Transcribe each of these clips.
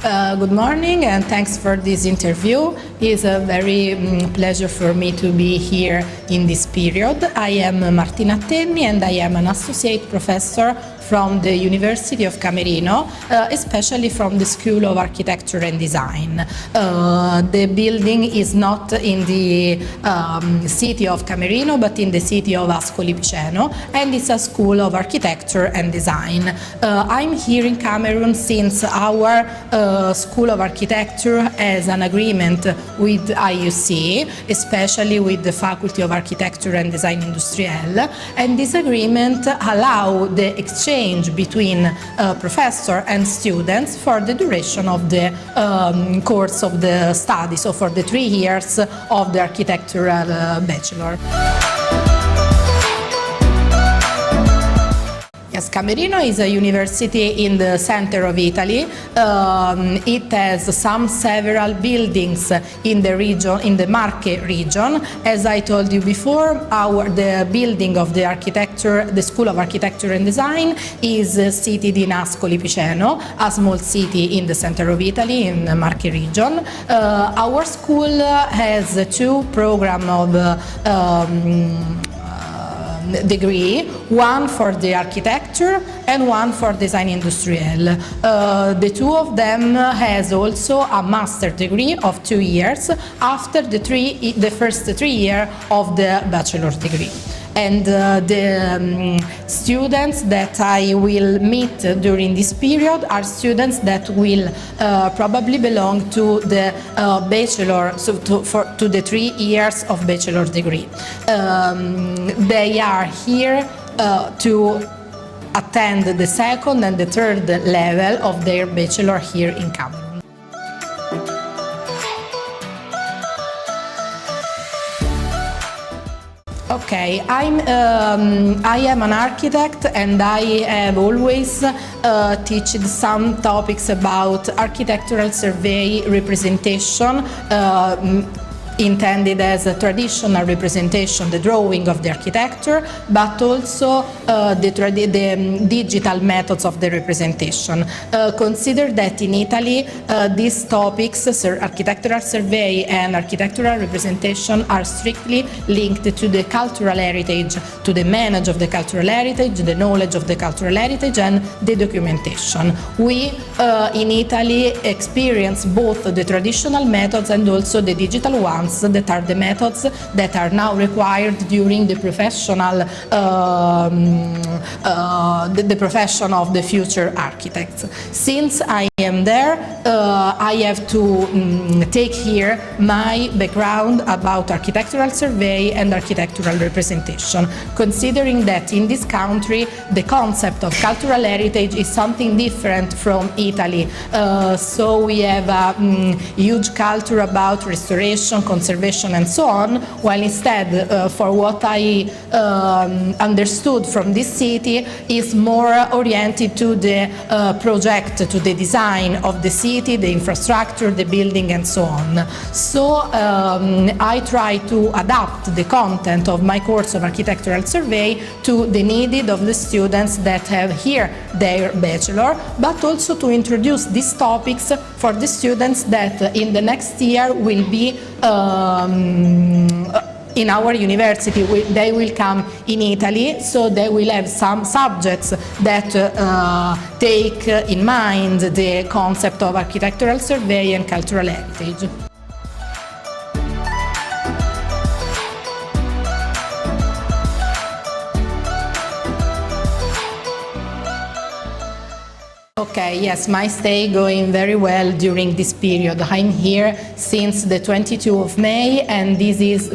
Good morning and thanks for this interview. It's a very pleasure for me to be here in this period. I am Martina Tenni and I am an associate professor from the University of Cameroon, especially from the School of Architecture and Design. The building is not in the city of Cameroon, but in the city of Ascoli-Piceno, and it's a school of architecture and design. I'm here in Cameroon since our School of Architecture has an agreement with 𝘊𝘆, especially with the Faculty of Architecture and Design Industrielle, and this agreement allows the exchange between professor and students for the duration of the course of the study, so for the 3 years of the architectural bachelor. Yes, Cameroon is a university in the center of Italy. It has several buildings in the region, in the Marche region. As I told you before, the building of the School of Architecture and Design is seated in Ascoli-Piceno, a small city in the center of Italy, in the Marche region. Our school has 2 programs of degree, one for the architecture and one for design industriel. The 2 of them has also a master degree of 2 years after the first 3 years of the bachelor degree. And the students that I will meet during this period are students that will probably belong to the bachelor, so to the 3 years of bachelor degree. They are here to attend the 2nd and the 3rd level of their bachelor here in Cameroon. Okay, I am an architect and I have always taught some topics about architectural survey representation, intended as a traditional representation, the drawing of the architecture, but also the digital methods of the representation. Consider that in Italy, these topics, architectural survey and architectural representation, are strictly linked to the cultural heritage, to the management of the cultural heritage, the knowledge of the cultural heritage, and the documentation. We in Italy experience both the traditional methods and also the digital ones, that are the methods that are now required during the professional, the profession of the future architects. Since I am there, I have to take here my background about architectural survey and architectural representation, considering that in this country the concept of cultural heritage is something different from Italy. So we have a huge culture about restoration, conservation and so on, while instead for what I understood from this city is more oriented to the project, to the design of the city, the infrastructure, the building and so on. So I try to adapt the content of my course of architectural survey to the needs of the students that have here their bachelor, but also to introduce these topics for the students that in the next year will be in our university. They will come in Italy, so they will have some subjects that take in mind the concept of architectural survey and cultural heritage. Okay, yes, my stay going very well during this period. I'm here since the 22 of May, and this is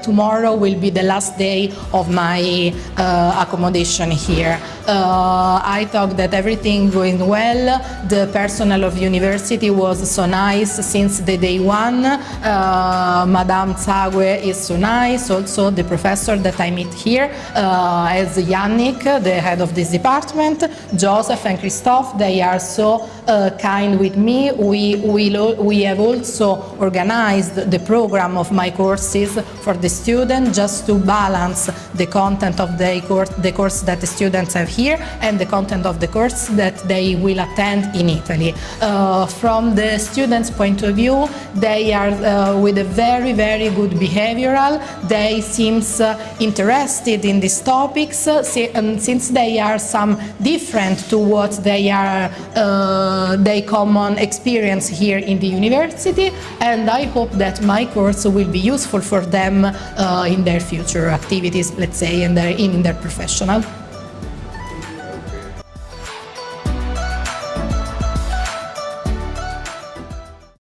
tomorrow will be the last day of my accommodation here. I thought that everything going well. The personnel of university was so nice since the day 1. Madame 𝗏𝗏 is so nice. Also the professor that I meet here as Yannick, the head of this department, Joseph and Christophe, they are so kind with me. We have also organized the program of my courses for the students just to balance the content of the course that the students have here and the content of the course that they will attend in Italy. From the students' point of view, they are with a very, very good behavioral. They seem interested in these topics since they are some different to what they are their common experience here in the university, and I hope that my course will be useful for them in their future activities, let's say, in their professional.